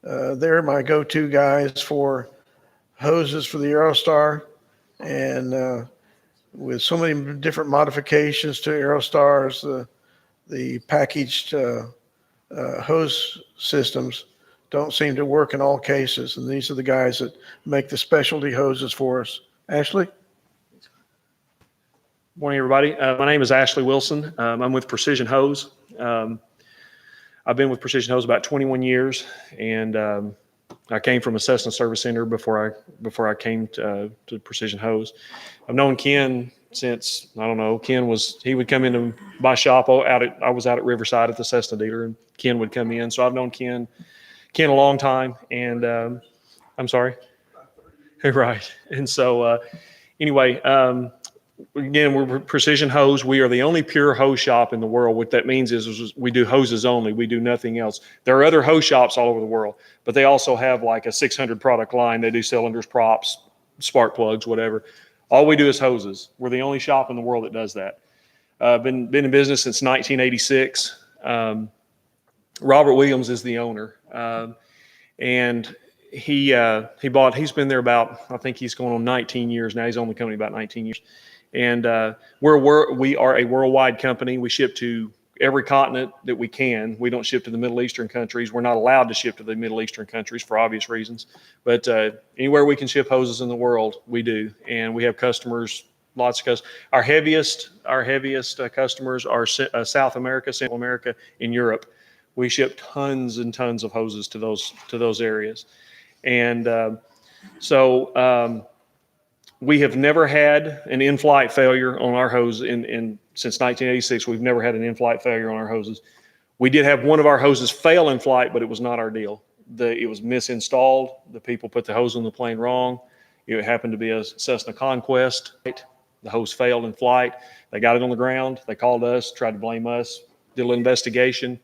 They're my go-to guys for hoses for the Aerostar, and with so many different modifications to Aerostars, the packaged hose systems don't seem to work in all cases. And these are the guys that make the specialty hoses for us. Ashley? Morning, everybody. My name is Ashley Wilson. I'm with Precision Hose. I've been with Precision Hose about 21 years, and I came from a Cessna Service Center before I came to Precision Hose. I've known Ken since, I don't know, he would come into my shop I was out at Riverside at the Cessna dealer, and Ken would come in. So I've known Ken a long time, and I'm sorry. Right. And so anyway, again, we're Precision Hose. We are the only pure hose shop in the world. What that means is we do hoses only. We do nothing else. There are other hose shops all over the world, but they also have like a 600 product line. They do cylinders, props, spark plugs, whatever. All we do is hoses. We're the only shop in the world that does that. Been in business since 1986. Robert Williams is the owner, and he's been there about, I think he's going on 19 years now. He's owned the company about 19 years. And we are a worldwide company. We ship to every continent that we can. We don't ship to the Middle Eastern countries. We're not allowed to ship to the Middle Eastern countries for obvious reasons. But anywhere we can ship hoses in the world, we do. And we have customers, lots of customers. Our heaviest customers are South America, Central America, and Europe. We ship tons and tons of hoses to those areas. And we have never had an in-flight failure on our hose since 1986. We've never had an in-flight failure on our hoses. We did have one of our hoses fail in flight, but it was not our deal. It was misinstalled. The people put the hose on the plane wrong. It happened to be a Cessna Conquest. The hose failed in flight. They got it on the ground. They called us, tried to blame us, did a little investigation.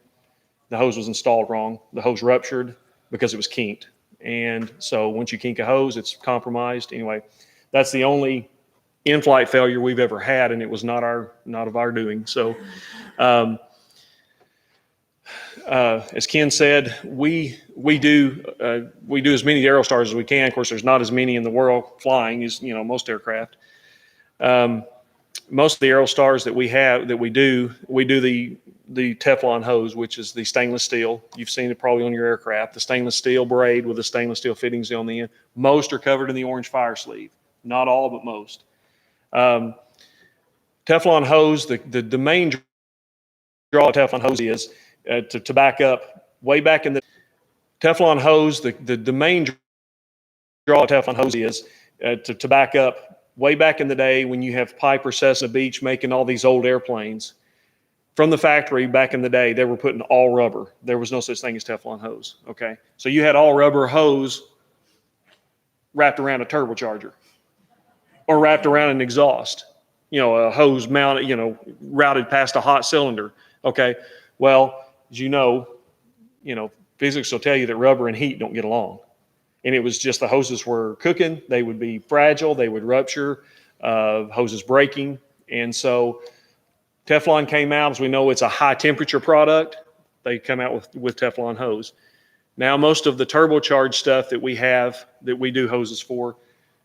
The hose was installed wrong. The hose ruptured because it was kinked. And so once you kink a hose, it's compromised. Anyway, that's the only in-flight failure we've ever had, and it was not of our doing. So, as Ken said, we do as many Aerostars as we can. Of course, there's not as many in the world flying as most aircraft. Most of the Aerostars that we do the Teflon hose, which is the stainless steel. You've seen it probably on your aircraft. The stainless steel braid with the stainless steel fittings on the end. Most are covered in the orange fire sleeve. Not all, but most. Teflon hose, the main draw of Teflon hose is to back up way back in the Teflon hose. The main draw of Teflon hose is to back up way back in the day when you have Piper, Cessna, Beech making all these old airplanes. From the factory back in the day, they were putting all rubber. There was no such thing as Teflon hose. Okay, so you had all rubber hose wrapped around a turbocharger, or wrapped around an exhaust, a hose mounted, routed past a hot cylinder. Okay. Well, as physics will tell you that rubber and heat don't get along. And it was just the hoses were cooking. They would be fragile. They would rupture, hoses breaking. And so Teflon came out. As we know, it's a high temperature product. They come out with Teflon hose. Now, most of the turbocharged stuff that we do hoses for,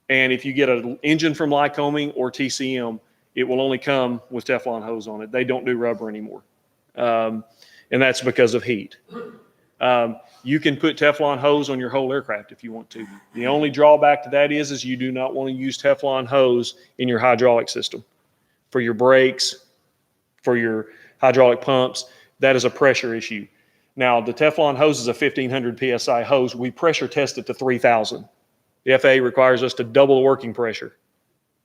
and if you get an engine from Lycoming or TCM, it will only come with Teflon hose on it. They don't do rubber anymore. And that's because of heat. You can put Teflon hose on your whole aircraft if you want to. The only drawback to that is you do not want to use Teflon hose in your hydraulic system. For your brakes, for your hydraulic pumps, that is a pressure issue. Now, the Teflon hose is a 1,500 PSI hose. We pressure test it to 3,000. The FAA requires us to double the working pressure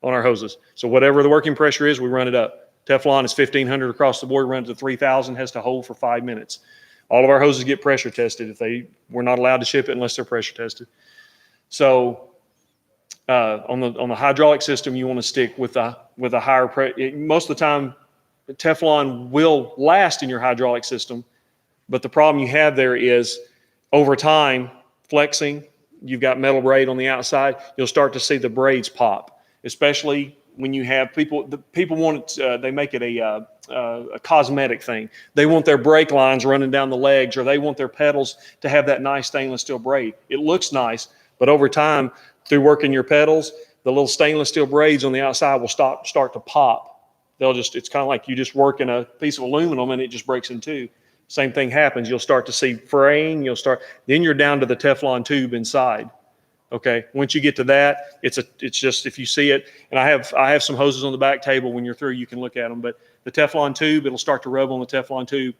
on our hoses. So whatever the working pressure is, we run it up. Teflon is 1,500 across the board, runs to 3,000, has to hold for 5 minutes. All of our hoses get pressure tested. We're not allowed to ship it unless they're pressure tested. So on the hydraulic system, you want to stick with a higher pressure. Most of the time, Teflon will last in your hydraulic system, but the problem you have there is over time, flexing, you've got metal braid on the outside, you'll start to see the braids pop, especially when you have people, the people want it, they make it a cosmetic thing. They want their brake lines running down the legs, or they want their pedals to have that nice stainless steel braid. It looks nice, but over time, through working your pedals, the little stainless steel braids on the outside will start to pop. It's kind of like you just work in a piece of aluminum and it just breaks in two. Same thing happens. You'll start to see fraying. Then you're down to the Teflon tube inside. Okay. Once you get to that, it's just, if you see it, and I have some hoses on the back table. When you're through, you can look at them, but the Teflon tube, it'll start to rub on the Teflon tube,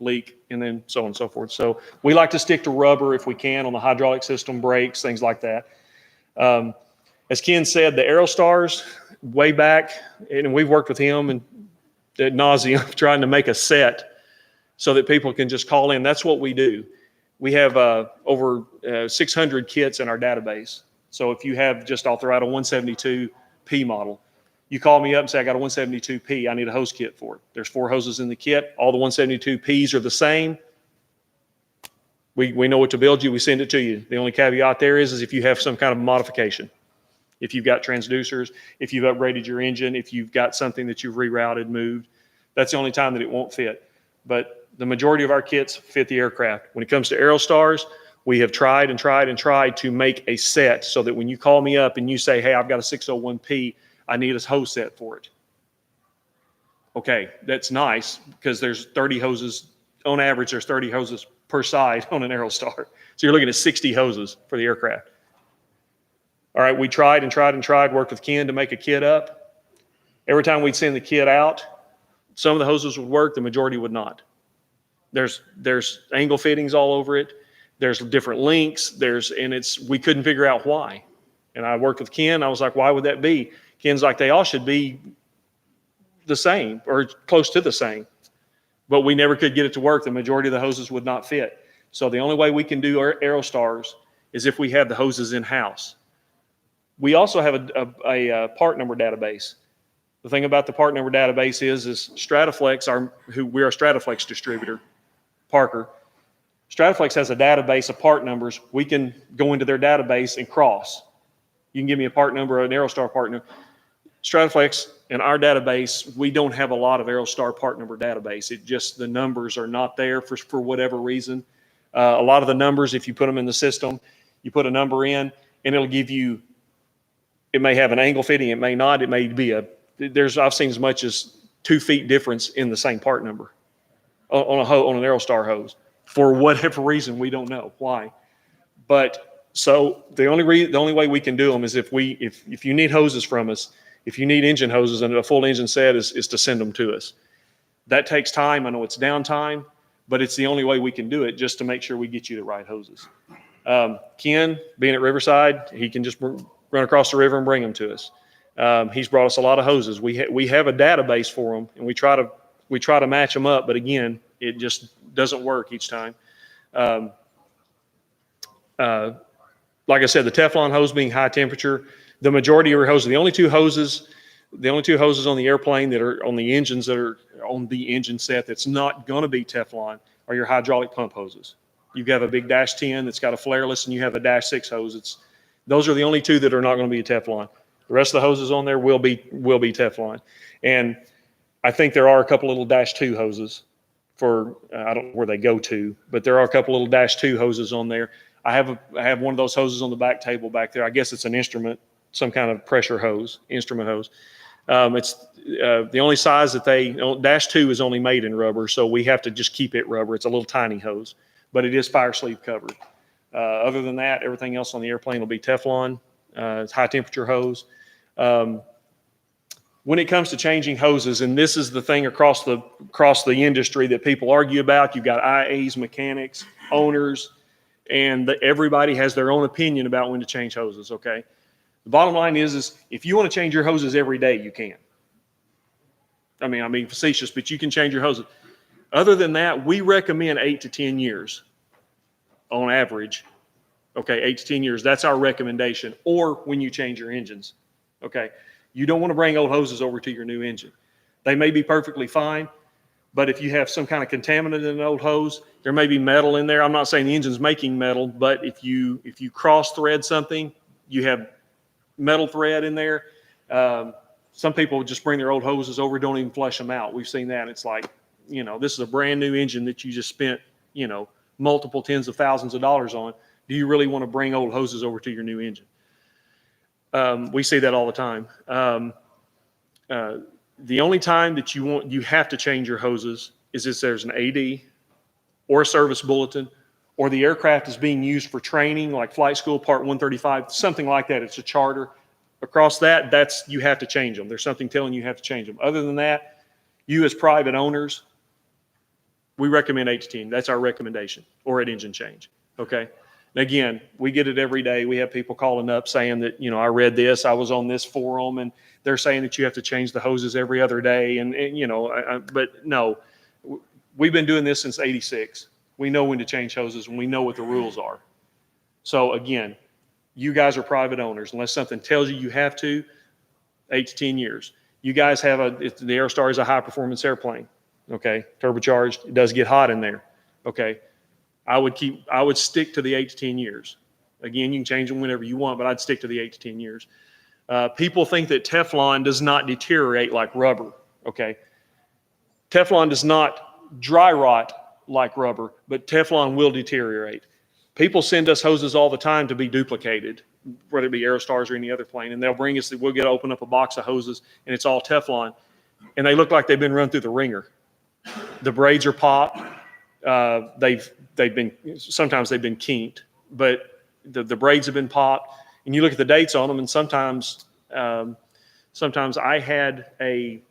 leak, and then so on and so forth. So we like to stick to rubber if we can on the hydraulic system, brakes, things like that. As Ken said, the Aerostars way back, and we've worked with him and ad nauseum trying to make a set so that people can just call in. That's what we do. We have over 600 kits in our database. So if you have just, I'll throw out a 172P model, you call me up and say, I got a 172P, I need a hose kit for it. There's 4 hoses in the kit. All the 172Ps are the same. We know what to build you. We send it to you. The only caveat there is if you have some kind of modification. If you've got transducers, if you've upgraded your engine, if you've got something that you've rerouted, moved, that's the only time that it won't fit. But the majority of our kits fit the aircraft. When it comes to Aerostars, we have tried and tried and tried to make a set so that when you call me up and you say, hey, I've got a 601P, I need a hose set for it. Okay, that's nice because there's 30 hoses. On average, there's 30 hoses per side on an Aerostar. So you're looking at 60 hoses for the aircraft. All right, we tried and tried and tried, worked with Ken to make a kit up. Every time we'd send the kit out, some of the hoses would work, the majority would not. There's angle fittings all over it. There's different links. We couldn't figure out why. And I worked with Ken. I was like, why would that be? Ken's like, they all should be the same or close to the same. But we never could get it to work. The majority of the hoses would not fit. So the only way we can do our Aerostars is if we have the hoses in-house. We also have a part number database. The thing about the part number database is Strataflex, we're a Strataflex distributor, Parker. Strataflex has a database of part numbers. We can go into their database and cross. You can give me a part number, an Aerostar partner. Strataflex, in our database, we don't have a lot of Aerostar part number database. It just, the numbers are not there for whatever reason. A lot of the numbers, if you put them in the system, you put a number in and it'll give you, it may have an angle fitting, it may not, it may be I've seen as much as 2 feet difference in the same part number on an Aerostar hose. For whatever reason, we don't know why. But so the only way we can do them is if you need hoses from us, if you need engine hoses and a full engine set is to send them to us. That takes time. I know it's downtime, but it's the only way we can do it just to make sure we get you the right hoses. Ken, being at Riverside, he can just run across the river and bring them to us. He's brought us a lot of hoses. We have a database for them, and we try to match them up, but again, it just doesn't work each time. Like I said, the Teflon hose being high temperature, the majority of your hoses, the only two hoses on the airplane that are on the engines that are on the engine set that's not going to be Teflon are your hydraulic pump hoses. You have a big Dash 10 that's got a flareless, and you have a Dash 6 hose. Those are the only two that are not going to be a Teflon. The rest of the hoses on there will be Teflon. And I think there are a couple little Dash 2 hoses for, I don't know where they go to, but there are a couple little Dash 2 hoses on there. I have one of those hoses on the back table back there. I guess it's an instrument, some kind of pressure hose, instrument hose. It's the only size that Dash 2 is only made in rubber, so we have to just keep it rubber. It's a little tiny hose, but it is fire sleeve covered. Other than that, everything else on the airplane will be Teflon. It's high temperature hose. When it comes to changing hoses, and this is the thing across the industry that people argue about, you've got IAs, mechanics, owners, and everybody has their own opinion about when to change hoses, okay? The bottom line is if you want to change your hoses every day, you can. I mean, I'm being facetious, but you can change your hoses. Other than that, we recommend 8 to 10 years on average. Okay, 8 to 10 years, that's our recommendation. Or when you change your engines, okay? You don't want to bring old hoses over to your new engine. They may be perfectly fine, but if you have some kind of contaminant in an old hose, there may be metal in there. I'm not saying the engine's making metal, but if you cross thread something, you have metal thread in there, Some people just bring their old hoses over, don't even flush them out. We've seen that. It's like, this is a brand new engine that you just spent, multiple tens of thousands of dollars on. Do you really want to bring old hoses over to your new engine? We see that all the time. The only time that you have to change your hoses is if there's an AD or a service bulletin, or the aircraft is being used for training, like flight school, part 135, something like that. It's a charter. Across that, you have to change them. There's something telling you have to change them. Other than that, you as private owners, we recommend 8 to 10. That's our recommendation, or at engine change. Okay. And again, we get it every day. We have people calling up saying that, I read this, I was on this forum, and they're saying that you have to change the hoses every other day. But no, we've been doing this since '86. We know when to change hoses, and we know what the rules are. So again, you guys are private owners. Unless something tells you have to, 8 to 10 years. You guys have the Aerostar is a high performance airplane. Okay. Turbocharged. It does get hot in there. Okay. I would stick to the 8 to 10 years. Again, you can change them whenever you want, but I'd stick to the 8 to 10 years. People think that Teflon does not deteriorate like rubber. Okay. Teflon does not dry rot like rubber, but Teflon will deteriorate. People send us hoses all the time to be duplicated, whether it be Aerostars or any other plane, and they'll bring us, we'll open up a box of hoses, and it's all Teflon, and they look like they've been run through the ringer. The braids are popped. Sometimes they've been kinked, but the braids have been popped, and you look at the dates on them, and sometimes I had a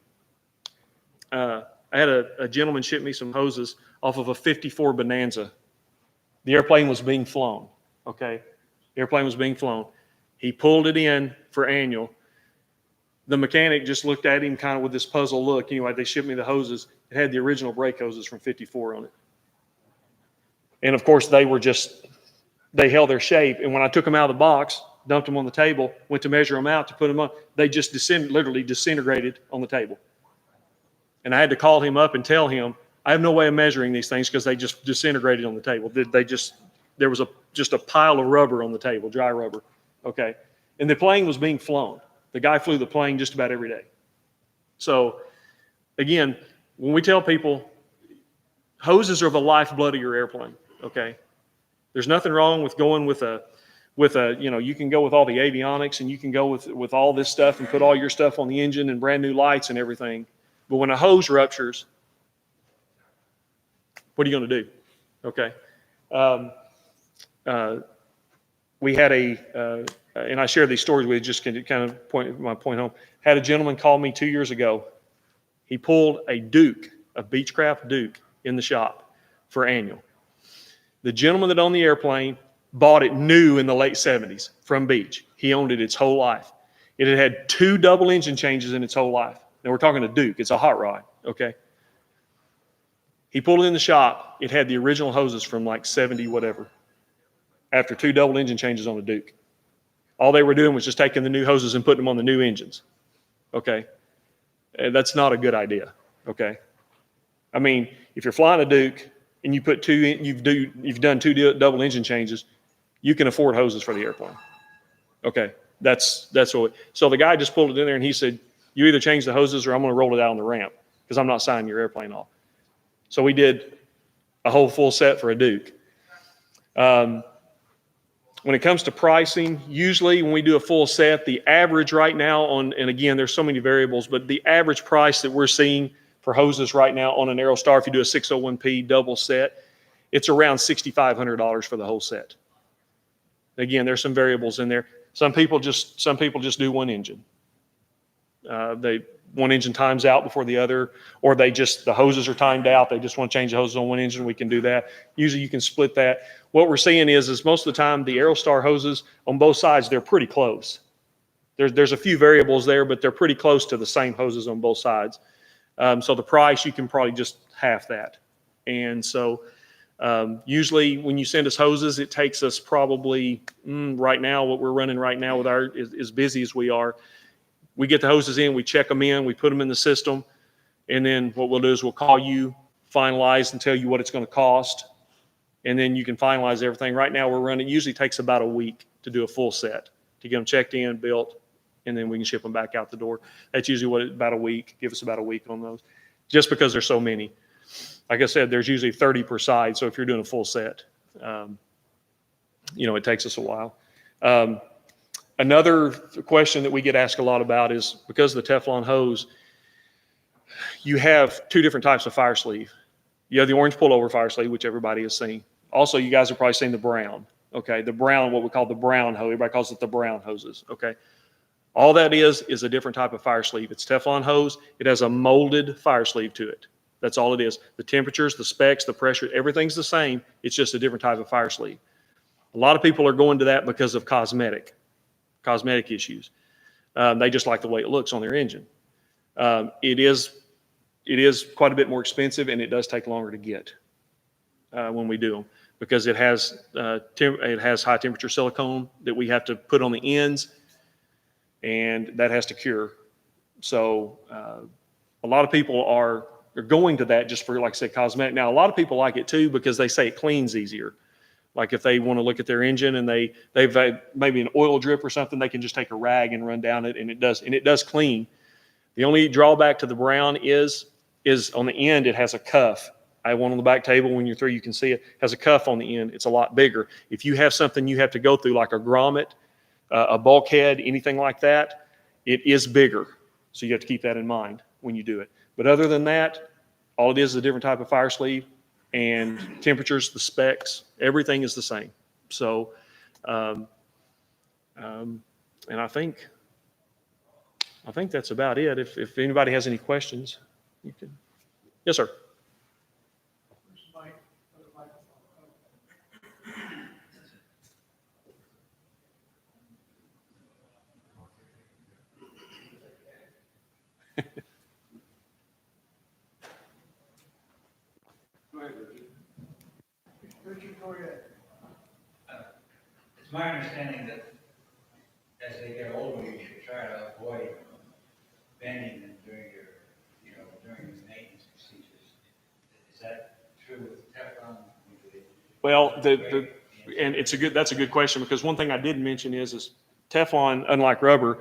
gentleman ship me some hoses off of a 54 Bonanza. The airplane was being flown, okay? The airplane was being flown. He pulled it in for annual. The mechanic just looked at him kind of with this puzzled look. Anyway, they shipped me the hoses. It had the original brake hoses from 54 on it. And of course, they held their shape. And when I took them out of the box, dumped them on the table, went to measure them out to put them on, they just literally disintegrated on the table. And I had to call him up and tell him, I have no way of measuring these things because they just disintegrated on the table. There was just a pile of rubber on the table, dry rubber. Okay. And the plane was being flown. The guy flew the plane just about every day. So again, when we tell people hoses are the lifeblood of your airplane. Okay. There's nothing wrong with going with you can go with all the avionics, and you can go with all this stuff and put all your stuff on the engine and brand new lights and everything. But when a hose ruptures, what are you going to do? Okay. We had and I shared these stories with you just to kind of point my point home. Had a gentleman call me 2 years ago. He pulled a Duke, a Beechcraft Duke, in the shop for annual. The gentleman that owned the airplane bought it new in the late 70s from Beech. He owned it its whole life. It had 2 double engine changes in its whole life. Now we're talking a Duke. It's a hot rod. Okay. He pulled it in the shop. It had the original hoses from like 70 whatever. After 2 double engine changes on a Duke. All they were doing was just taking the new hoses and putting them on the new engines. Okay. And that's not a good idea. Okay. I mean, if you're flying a Duke and you put you've done 2 double engine changes, you can afford hoses for the airplane. Okay. That's what. So the guy just pulled it in there and he said, you either change the hoses or I'm going to roll it out on the ramp because I'm not signing your airplane off. So we did a whole full set for a Duke. When it comes to pricing, usually when we do a full set, the average right now and again, there's so many variables, but the average price that we're seeing for hoses right now on an Aerostar, if you do a 601P double set, it's around $6,500 for the whole set. Again, there's some variables in there. Some people just do one engine. One engine times out before the other, or the hoses are timed out. They just want to change the hoses on one engine. We can do that. Usually you can split that. What we're seeing is most of the time the Aerostar hoses on both sides, they're pretty close. There's a few variables there, but they're pretty close to the same hoses on both sides. So the price, you can probably just half that. And so usually when you send us hoses, it takes us probably right now, what we're running right now with as busy as we are, we get the hoses in, we check them in, we put them in the system, and then what we'll do is we'll call you, finalize, and tell you what it's going to cost, and then you can finalize everything. Right now we're running, it usually takes about a week to do a full set, to get them checked in, built, and then we can ship them back out the door. That's usually about a week. Give us about a week on those, just because there's so many. Like I said, there's usually 30 per side. So if you're doing a full set, it takes us a while. Another question that we get asked a lot about is, because of the Teflon hose, you have two different types of fire sleeve. You have the orange pullover fire sleeve, which everybody has seen. Also, you guys have probably seen the brown. Okay, the brown, what we call the brown hose. Everybody calls it the brown hoses. Okay, all that is a different type of fire sleeve. It's Teflon hose. It has a molded fire sleeve to it. That's all it is. The temperatures, the specs, the pressure, everything's the same. It's just a different type of fire sleeve. A lot of people are going to that because of cosmetic issues. They just like the way it looks on their engine. It is quite a bit more expensive, and it does take longer to get when we do them, because it has high temperature silicone that we have to put on the ends, and that has to cure. So a lot of people are going to that just for, like I said, cosmetic. Now, a lot of people like it too because they say it cleans easier. Like if they want to look at their engine and they've had maybe an oil drip or something, they can just take a rag and run down it, and it does clean. The only drawback to the brown is on the end, it has a cuff. I have one on the back table. When you're through, you can see it has a cuff on the end. It's a lot bigger. If you have something you have to go through, like a grommet, a bulkhead, anything like that, it is bigger. So you have to keep that in mind when you do it. But other than that, all it is a different type of fire sleeve, and temperatures, the specs, everything is the same. So, and I think that's about it. If anybody has any questions, you can. Yes, sir. It's my understanding that as they get older, you should try to avoid bending them during during the maintenance procedures. Is that true with Teflon? Well, and that's a good question, because one thing I did mention is Teflon, unlike rubber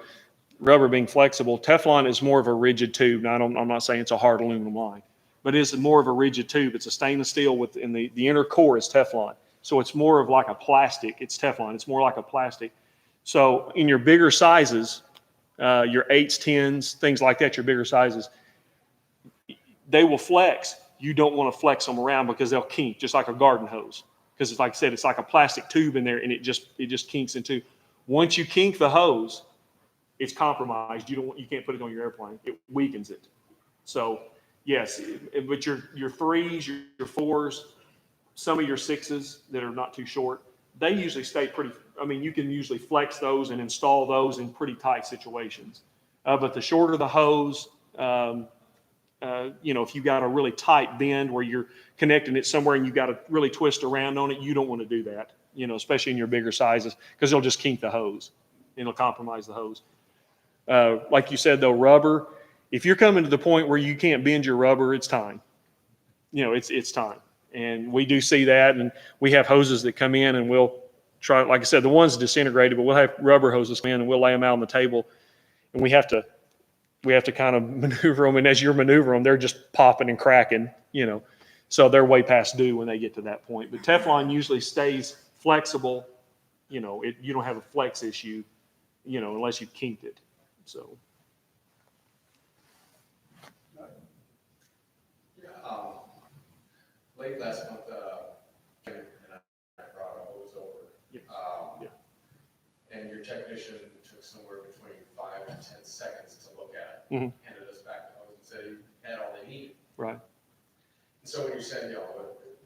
being flexible, Teflon is more of a rigid tube. Now, I'm not saying it's a hard aluminum line, but it is more of a rigid tube. It's a stainless steel in the inner core is Teflon. So it's more of like a plastic. It's Teflon. It's more like a plastic. So in your bigger sizes, your 8s, 10s, things like that, your bigger sizes, they will flex. You don't want to flex them around because they'll kink, just like a garden hose. Because it's like I said, it's like a plastic tube in there, and it just kinks in two. Once you kink the hose, it's compromised. You can't put it on your airplane. It weakens it. So yes, but your 3s, your 4s, some of your 6s that are not too short, they usually stay pretty. I mean, you can usually flex those and install those in pretty tight situations. But the shorter the hose, if you got a really tight bend where you're connecting it somewhere and you got to really twist around on it, you don't want to do that. Especially in your bigger sizes, because it'll just kink the hose. It'll compromise the hose. Like you said, though, rubber. If you're coming to the point where you can't bend your rubber, it's time. It's time. And we do see that, and we have hoses that come in, and we'll try, like I said, the one's disintegrated, but we'll have rubber hoses come in, and we'll lay them out on the table, and we have to kind of maneuver them, and as you maneuver them, they're just popping and cracking, so they're way past due when they get to that point. But Teflon usually stays flexible. You don't have a flex issue, unless you kinked it. So. Late last month, and I brought a hose over. And your technician took somewhere between 5 to 10 seconds to look at it, handed us back the hose and said he had all they needed. Right. And so when you said,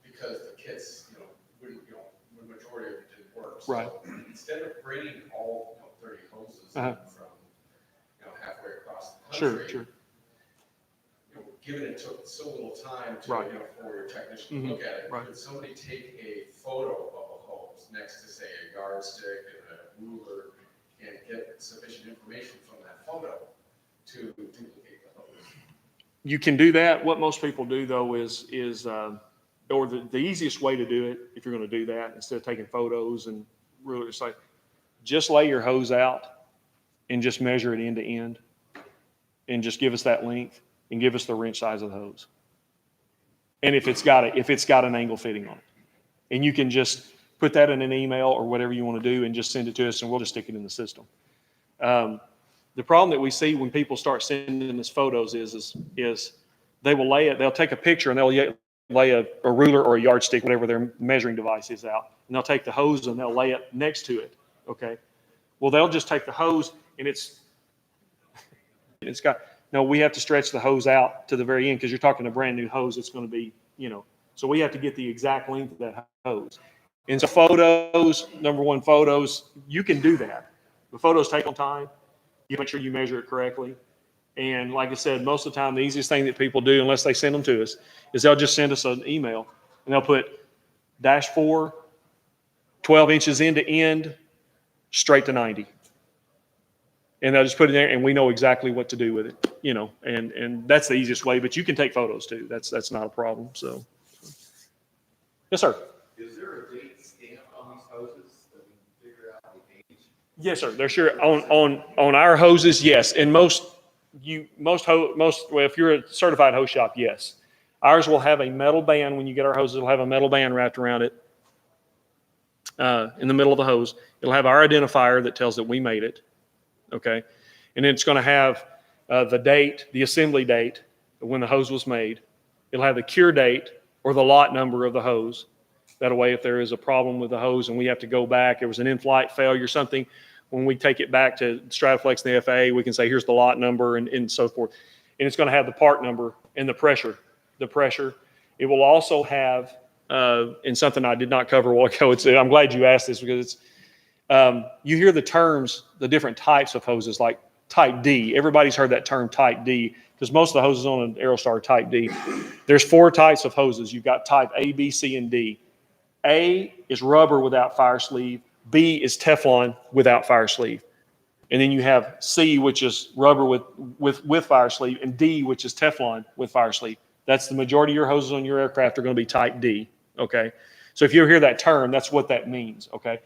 because the kits, the majority of it didn't work. So right. Instead of bringing all 30 hoses from halfway across the country. Sure. Given it took so little time to, right. For your technician to look at it, right. could somebody take a photo of a hose next to, say, a yardstick and a ruler and get sufficient information from that photo to duplicate the hose? You can do that. What most people do, though, is or the easiest way to do it, if you're going to do that, instead of taking photos and rulers, like just lay your hose out and just measure it end to end and just give us that length and give us the wrench size of the hose. And if it's got an angle fitting on it, and you can just put that in an email or whatever you want to do and just send it to us and we'll just stick it in the system. The problem that we see when people start sending us photos is they will they'll take a picture and they'll lay a ruler or a yardstick, whatever their measuring device is out, and they'll take the hose and they'll lay it next to it. Okay. Well, they'll just take the hose and we have to stretch the hose out to the very end because you're talking a brand new hose. It's going to be, so we have to get the exact length of that hose. And so photos, you can do that. The photos take on time. You make sure you measure it correctly. And like I said, most of the time, the easiest thing that people do, unless they send them to us, is they'll just send us an email and they'll put -4, 12 inches end to end, straight to 90. And they'll just put it there and we know exactly what to do with it, and that's the easiest way, but you can take photos too. That's not a problem. So, yes, sir. Is there a date stamp on these hoses that we can figure out the age? Yes, sir. They're sure on our hoses. Yes. And if you're a certified hose shop, yes. Ours will have a metal band. When you get our hoses, it'll have a metal band wrapped around it in the middle of the hose. It'll have our identifier that tells that we made it. Okay. And then it's going to have the date, the assembly date when the hose was made. It'll have the cure date or the lot number of the hose. That way, if there is a problem with the hose and we have to go back, there was an in-flight failure or something, when we take it back to Strataflex and the FAA, we can say, here's the lot number and so forth. And it's going to have the part number and the pressure. It will also have, and something I did not cover a while ago, I'm glad you asked this because you hear the terms, the different types of hoses, like type D. Everybody's heard that term type D because most of the hoses on an Aerostar are type D. There's 4 types of hoses. You've got type A, B, C, and D. A is rubber without fire sleeve. B is Teflon without fire sleeve. And then you have C, which is rubber with fire sleeve, and D, which is Teflon with fire sleeve. That's the majority of your hoses on your aircraft are going to be type D. Okay. So if you hear that term, that's what that means. Okay.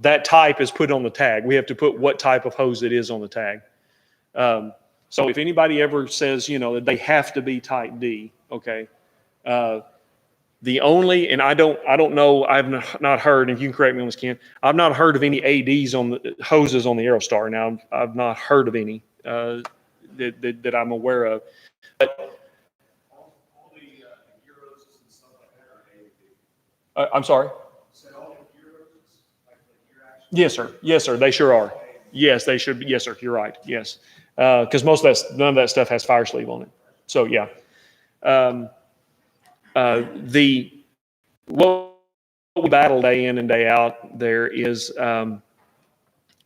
That type is put on the tag. We have to put what type of hose it is on the tag. So if anybody ever says, that they have to be type D, okay. And I don't know, I've not heard, and you can correct me on this, Ken, I've not heard of any ADs on the hoses on the Aerostar. Now, I've not heard of any that I'm aware of. But All the gear hoses and stuff like that are AD. I'm sorry? Said all the gear hoses, like the gear action. Yes, sir. Yes, sir. They sure are. Yes, they should be. Yes, sir. You're right. Yes. Because none of that stuff has fire sleeve on it. So, yeah. What we battle day in and day out there is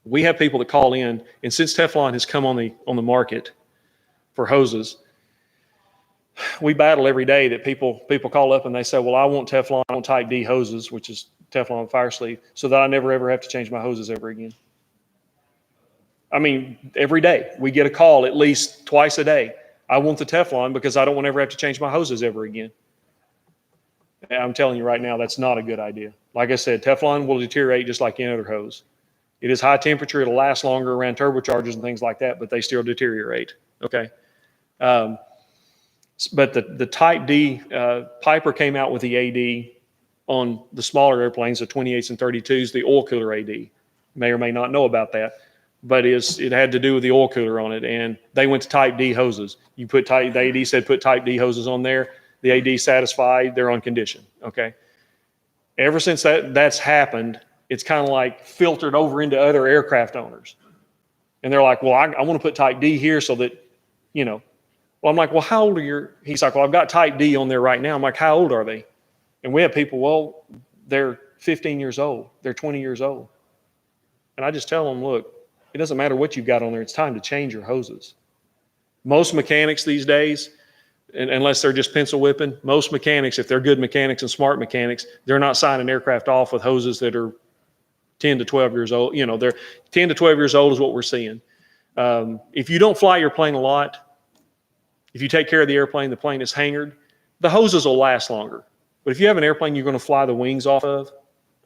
we have people that call in, and since Teflon has come on the market for hoses, we battle every day that people call up and they say, well, I want Teflon, I want type D hoses, which is Teflon fire sleeve, so that I never ever have to change my hoses ever again. I mean, every day we get a call at least twice a day. I want the Teflon because I don't want to ever have to change my hoses ever again. I'm telling you right now, that's not a good idea. Like I said, Teflon will deteriorate just like any other hose. It is high temperature. It'll last longer around turbochargers and things like that, but they still deteriorate. Okay. But the Type D, Piper came out with the AD on the smaller airplanes, the 28s and 32s, the oil cooler AD. You may or may not know about that, but it had to do with the oil cooler on it. And they went to Type D hoses. The AD said put Type D hoses on there. The AD satisfied, they're on condition. Okay. Ever since that's happened, it's kind of like filtered over into other aircraft owners. And they're like, well, I want to put Type D here so that, well, I'm like, well, how old are he's like, well, I've got Type D on there right now. I'm like, how old are they? And we have people, well, they're 15 years old. They're 20 years old. And I just tell them, look, it doesn't matter what you've got on there. It's time to change your hoses. Most mechanics these days, unless they're just pencil whipping, most mechanics, if they're good mechanics and smart mechanics, they're not signing aircraft off with hoses that are 10 to 12 years old. They're 10 to 12 years old is what we're seeing. If you don't fly your plane a lot, if you take care of the airplane, the plane is hangared, the hoses will last longer. But if you have an airplane you're going to fly the wings off of,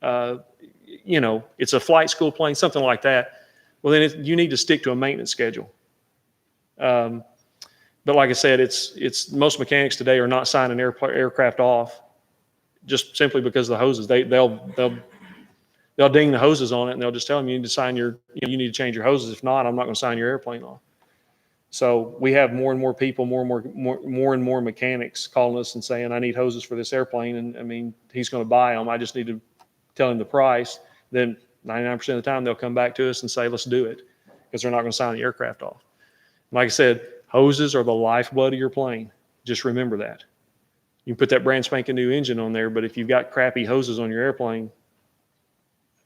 it's a flight school plane, something like that. well, then you need to stick to a maintenance schedule. But like I said, it's most mechanics today are not signing aircraft off just simply because of the hoses. They'll ding the hoses on it, and they'll just tell them you need to you need to change your hoses. If not, I'm not going to sign your airplane off. So we have more and more people, more and more mechanics calling us and saying, I need hoses for this airplane. And I mean, he's going to buy them. I just need to tell him the price. Then 99% of the time they'll come back to us and say, let's do it, because they're not going to sign the aircraft off. Like I said, hoses are the lifeblood of your plane. Just remember that. You can put that brand spanking new engine on there, but if you've got crappy hoses on your airplane,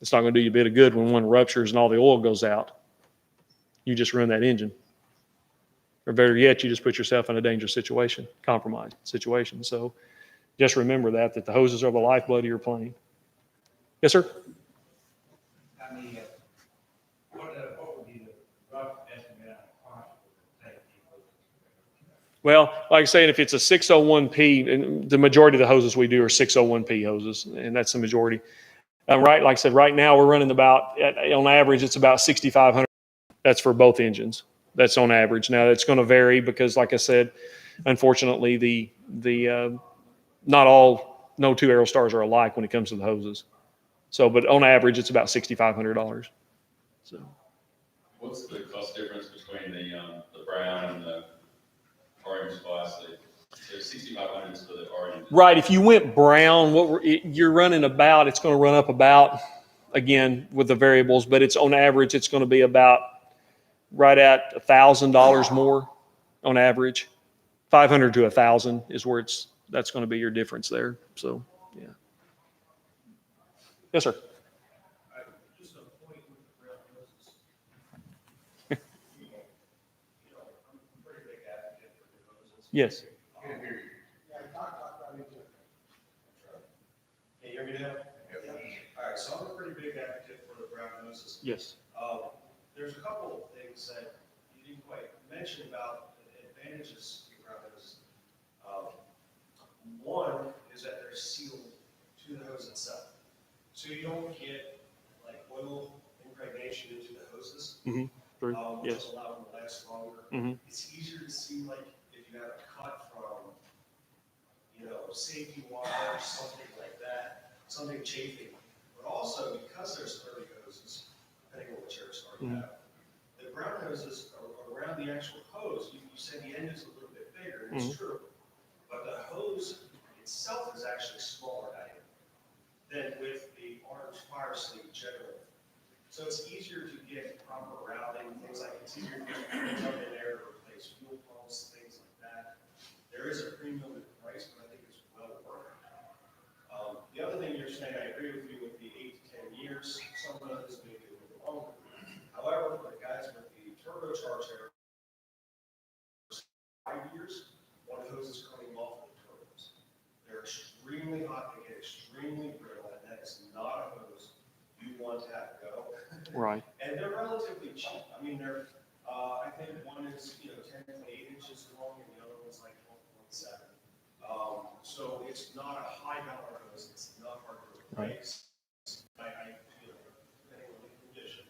it's not going to do you a bit of good when one ruptures and all the oil goes out. You just ruin that engine. Or better yet, you just put yourself in a dangerous situation, compromised situation. So just remember that the hoses are the lifeblood of your plane. Yes, sir? I mean, what would be the rough estimate on cost for the safety hoses? Well, like I said, if it's a 601P, and the majority of the hoses we do are 601P hoses, and that's the majority. Right, like I said, right now we're running on average, it's about $6,500. That's for both engines. That's on average. Now it's going to vary because, like I said, unfortunately, no two Aerostars are alike when it comes to the hoses. So, but on average, it's about $6,500. So, what's the cost difference between the brown and the orange class? So 6,500 is for the orange. right. If you went brown, you're running about, it's going to run up about, again, with the variables, but it's on average, it's going to be about right at $1,000 more on average. 500 to 1,000 is where that's going to be your difference there. So, yeah. Yes, sir. Just a point with the brown hoses. I'm a pretty big advocate for the hoses. Yes. Yeah, Can you hear me now? All right, so I'm a pretty big advocate for the brown hoses. Yes. There's a couple of things that you didn't quite mention about the advantages of brown hoses. One is that they're sealed to the hose itself. So you don't get like oil impregnation into the hoses, which Yes. will allow them to last longer. Mhm. It's easier to see like if you have a cut from, safety wire, something like that, something chafing. But also because there's 30 hoses, depending on which Aerostar you have, the brown hoses are around the actual hose. You said the end is a little bit bigger, and it's true. But the hose itself is actually smaller than with the orange fire sleeve generally. So it's easier to get proper routing, things like it's easier to get things up in there to replace fuel pumps, things like that. There is a premium in price, but I think it's well worth it. The other thing you're saying, I agree with you with the 8 to 10 years. Some of those may be a little longer. However, for the guys with the turbocharged air, 5 years, one of those is coming off of the turbos. They're extremely hot, they get extremely brittle, and that is not a hose you want to have go. Right. And they're relatively cheap. I mean, I think one is, 10.8 inches long, and the other one's like 12.7. So it's not a high dollar hose. It's not hard to replace. Depending on the condition,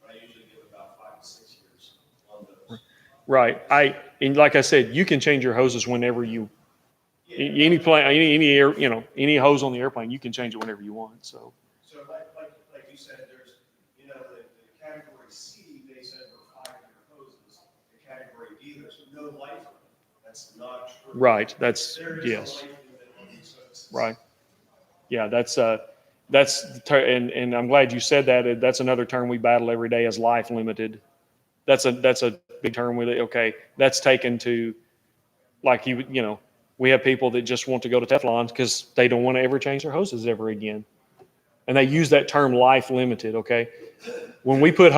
but I usually give about 5 to 6 years on those. Right. And like I said, you can change your hoses whenever any hose on the airplane, you can change it whenever you want. So. So like you said, there's, the category C, they said were 5-year hoses. The category D, there's no life limit. That's not true. Right. There is a life limit on these hoses. Right. Yeah, and I'm glad you said that. That's another term we battle every day, is life limited. That's a big term with it. Okay, that's taken to, like, we have people that just want to go to Teflon because they don't want to ever change their hoses ever again, and they use that term life limited. Okay, when we bring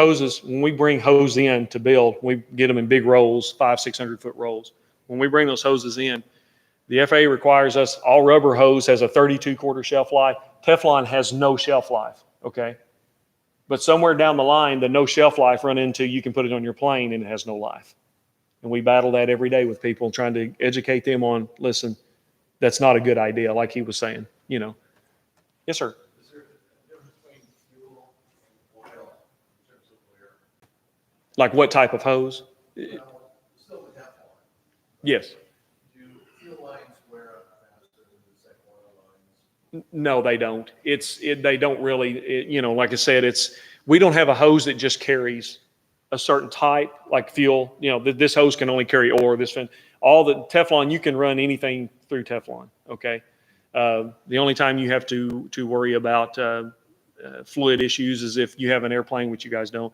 hose in to build, we get them in big rolls, 500-600 foot rolls. When we bring those hoses in, the FAA requires us, all rubber hose has a 32-quarter shelf life. Teflon has no shelf life, okay? But somewhere down the line, the no shelf life run into, you can put it on your plane and it has no life. And we battle that every day with people, trying to educate them on, listen, that's not a good idea, like he was saying, Yes, sir. Is there a difference between fuel and oil in terms of wear? Like what type of hose? Still with that one. Yes. Do fuel lines wear out faster than like oil lines? No, they don't. They don't really, like I said, we don't have a hose that just carries a certain type, like fuel. This hose can only carry ore, all the Teflon, you can run anything through Teflon, okay? The only time you have to worry about fluid issues is if you have an airplane, which you guys don't.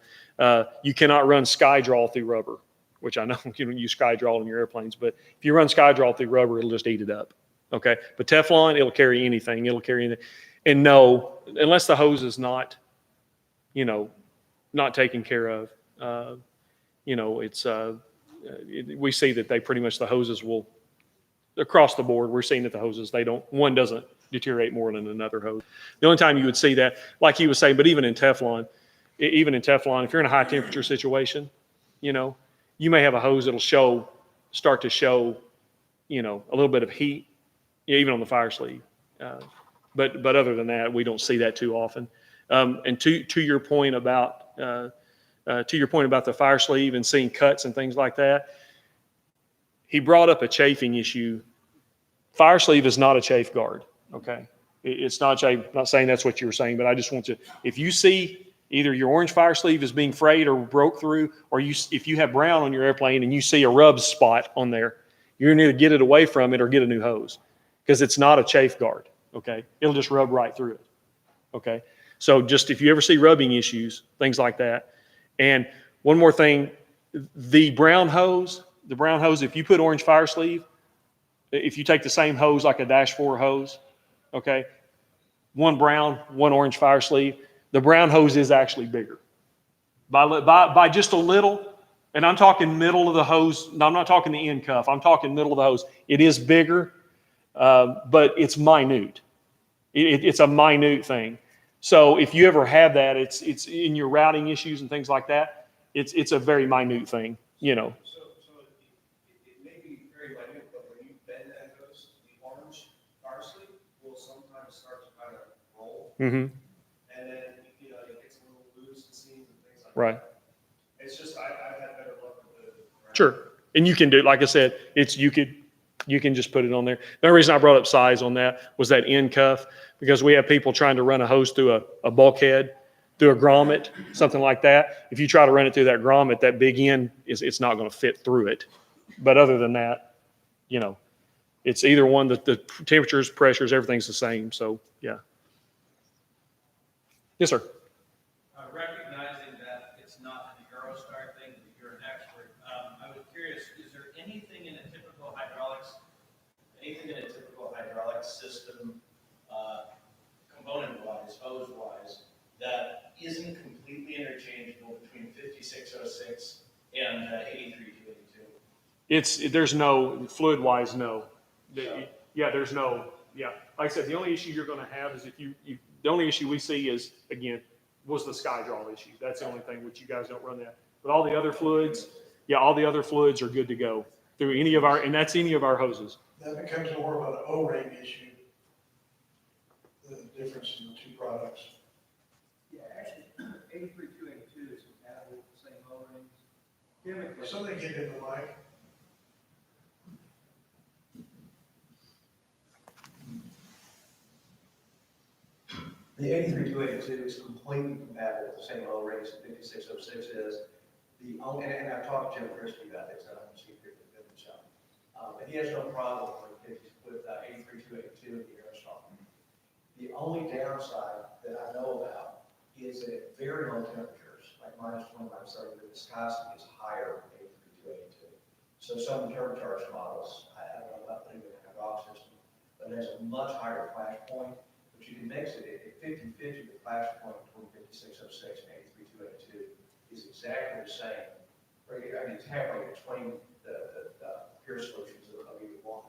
You cannot run SkyDraw through rubber, which I know you don't use SkyDraw in your airplanes, but if you run SkyDraw through rubber, it'll just eat it up. Okay, but Teflon, it'll carry anything. It'll carry anything. And no, unless the hose is not taken care of, we see that they pretty much, the hoses will, across the board, we're seeing that the hoses, one doesn't deteriorate more than another hose. The only time you would see that, like he was saying, but even in Teflon, if you're in a high temperature situation, you may have a hose that'll start to show, a little bit of heat, even on the fire sleeve. But other than that, we don't see that too often. And to your point about the fire sleeve and seeing cuts and things like that, he brought up a chafing issue. Fire sleeve is not a chafe guard. Okay, it's not chafe. I'm not saying that's what you were saying, but I just want to. If you see either your orange fire sleeve is being frayed or broke through, or if you have brown on your airplane and you see a rub spot on there, you're going to either get it away from it or get a new hose, because it's not a chafe guard. Okay, it'll just rub right through it. Okay, so just if you ever see rubbing issues, things like that. And one more thing, the brown hose, if you put orange fire sleeve, if you take the same hose like a Dash 4 hose, okay, one brown, one orange fire sleeve, the brown hose is actually bigger by just a little. And I'm talking middle of the hose. No, I'm not talking the end cuff. I'm talking middle of the hose. It is bigger, but it's minute. It's a minute thing. So if you ever have that, it's in your routing issues and things like that. It's a very minute thing, So it may be very minute, but when you bend that hose, the orange fire sleeve will sometimes start to kind of roll. Mm-hmm. And then, it gets a little loose and seams and things like Right. that. It's just, I've had better luck with the. Sure. And you can do, like I said, you can just put it on there. The only reason I brought up size on that was that end cuff, because we have people trying to run a hose through a bulkhead, through a grommet, something like that. If you try to run it through that grommet, that big end it's not going to fit through it. But other than that, it's either one that the temperatures, pressures, everything's the same. So yeah. Yes, sir. Recognizing that it's not an Eurostar thing, but you're an expert, I was curious, is there anything in a typical hydraulics system, component-wise, hose-wise, that isn't completely interchangeable between 5606 and 83282? There's no, fluid-wise, no. There's no, like I said, the only issue you're going to have is the only issue we see is, again, was the SkyDraw issue. That's the only thing which you guys don't run that. But all the other fluids, are good to go through and that's any of our hoses. That becomes more of an O-ring issue, the difference in the two products. Yeah, actually, 83282 is compatible with the same O-rings. Chemically, Somebody get in the mic. The 83282 is completely compatible with the same O-rings that 5606 is. And I've talked to Jim Christie about this, I don't see here in the shop. But he has no problem with 83282 and the Aerostar. The only downside that I know about is that at very low temperatures, like minus 20, minus 30, the viscosity is higher than 83282. So some turbocharged models, I don't know about putting it in a hydraulic system, but it has a much higher flash point. But you can mix it at 50-50, the flash point between 5606 and 83282 is exactly the same. It's halfway between the pure solutions of either one.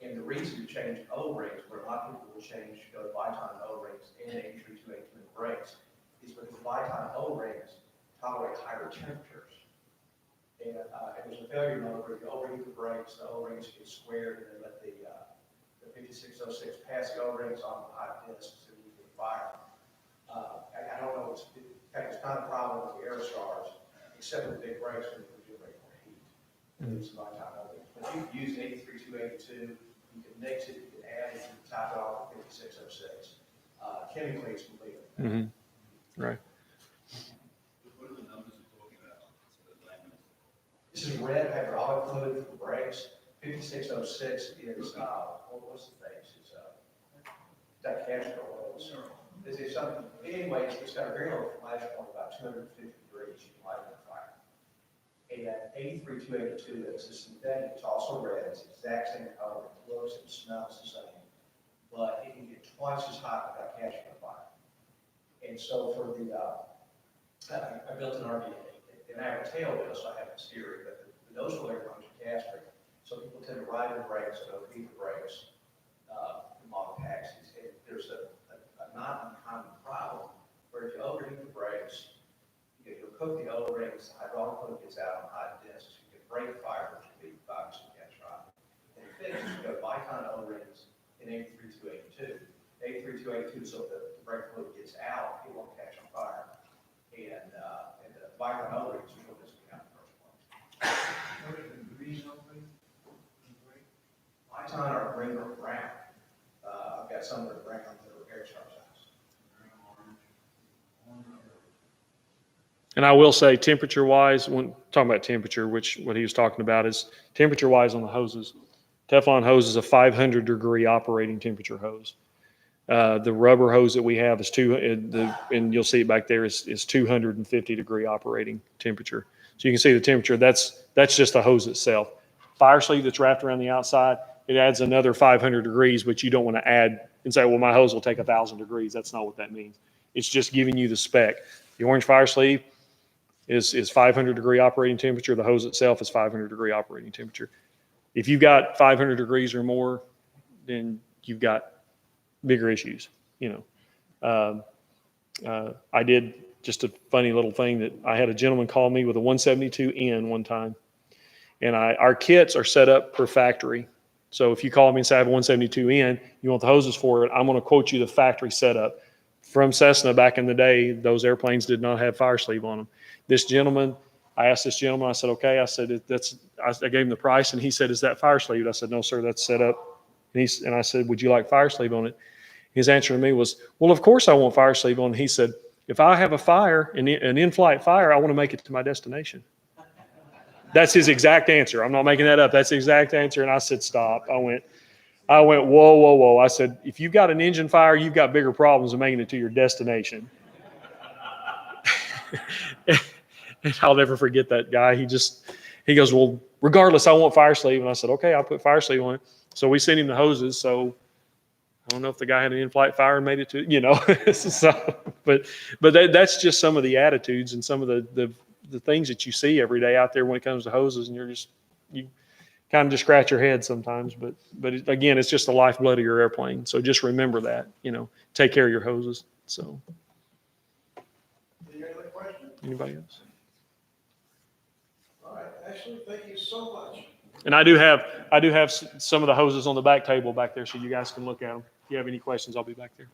And the reason to change O-rings, where a lot of people will go to Viton O-rings and 83282 in brakes, is because Viton O-rings tolerate higher temperatures. And there's a failure mode where you overheat the brakes, the O-rings get squared, and then let the 5606 pass the O-rings on the hot discs and you can fire. I don't know, it's kind of a problem with the Aerostars. except with big brakes, we can generate more heat. It's nighttime only. But you can use 83-282, you can mix it, you can add it, you can top it off with 5606. Chemically, it's completely. Mhm. Right. What are the numbers you're talking about? So the layman- This is red hydraulic fluid for brakes. 5606 is, what's the base? It's, that castor oil. This is something, anyways, it's got a very low flash point, about 250 degrees, you can light it on fire. And that 83-282, that's a synthetic, it's also red, it's the exact same color, it looks and smells the same, but it can get twice as hot without catching on fire. And so for the, I built an RV, and I have a tail wheel, so I have exterior, but the nose wheel runs with caster. So people tend to ride the brakes, so overheat the brakes, the model taxis. And there's a not uncommon problem where if you overheat the brakes, you'll cook the O-rings, the hydraulic fluid gets out on hot discs, you get brake fire, which can be obviously catastrophic. And the fix is you go Vicon O-rings in 83-282. 83-282, so the brake fluid gets out, it won't catch on fire. And the Vicon O-rings is what doesn't count in the first place. What are the degrees on the Vicon are green or brown. I've got some that are brown that are Aerostar size. And I will say, temperature wise, when talking about temperature, which what he was talking about is temperature wise on the hoses. Teflon hose is a 500 degree operating temperature hose. The rubber hose that we have is and you'll see it back there is 250 degree operating temperature. So you can see the temperature. That's just the hose itself. Fire sleeve that's wrapped around the outside, it adds another 500 degrees, but you don't want to add and say, well, my hose will take 1,000 degrees. That's not what that means. It's just giving you the spec. The orange fire sleeve is 500 degree operating temperature. The hose itself is 500 degree operating temperature. If you've got 500 degrees or more, then you've got bigger issues, I did just a funny little thing that I had a gentleman call me with a 172N one time. And our kits are set up per factory. So if you call me and say I have a 172N, you want the hoses for it, I'm going to quote you the factory setup. From Cessna back in the day, those airplanes did not have fire sleeve on them. I asked this gentleman, I said, okay, I said, I gave him the price and he said, is that fire sleeve? I said, no, sir, that's set up. And I said, would you like fire sleeve on it? His answer to me was, well, of course I want fire sleeve on it. He said, if I have a fire, an in-flight fire, I want to make it to my destination. That's his exact answer. I'm not making that up. That's the exact answer. And I said, stop. I went, whoa. I said, if you've got an engine fire, you've got bigger problems than making it to your destination. And I'll never forget that guy. He goes, well, regardless, I want fire sleeve. And I said, okay, I'll put fire sleeve on it. So we sent him the hoses. So I don't know if the guy had an in-flight fire and made it to, so, but that's just some of the attitudes and some of the things that you see every day out there when it comes to hoses, and you kind of just scratch your head sometimes, but again, it's just the lifeblood of your airplane. So just remember that, take care of your hoses. So Any other questions? anybody else? All right, Ashley, thank you so much. And I do have some of the hoses on the back table back there so you guys can look at them. If you have any questions, I'll be back there.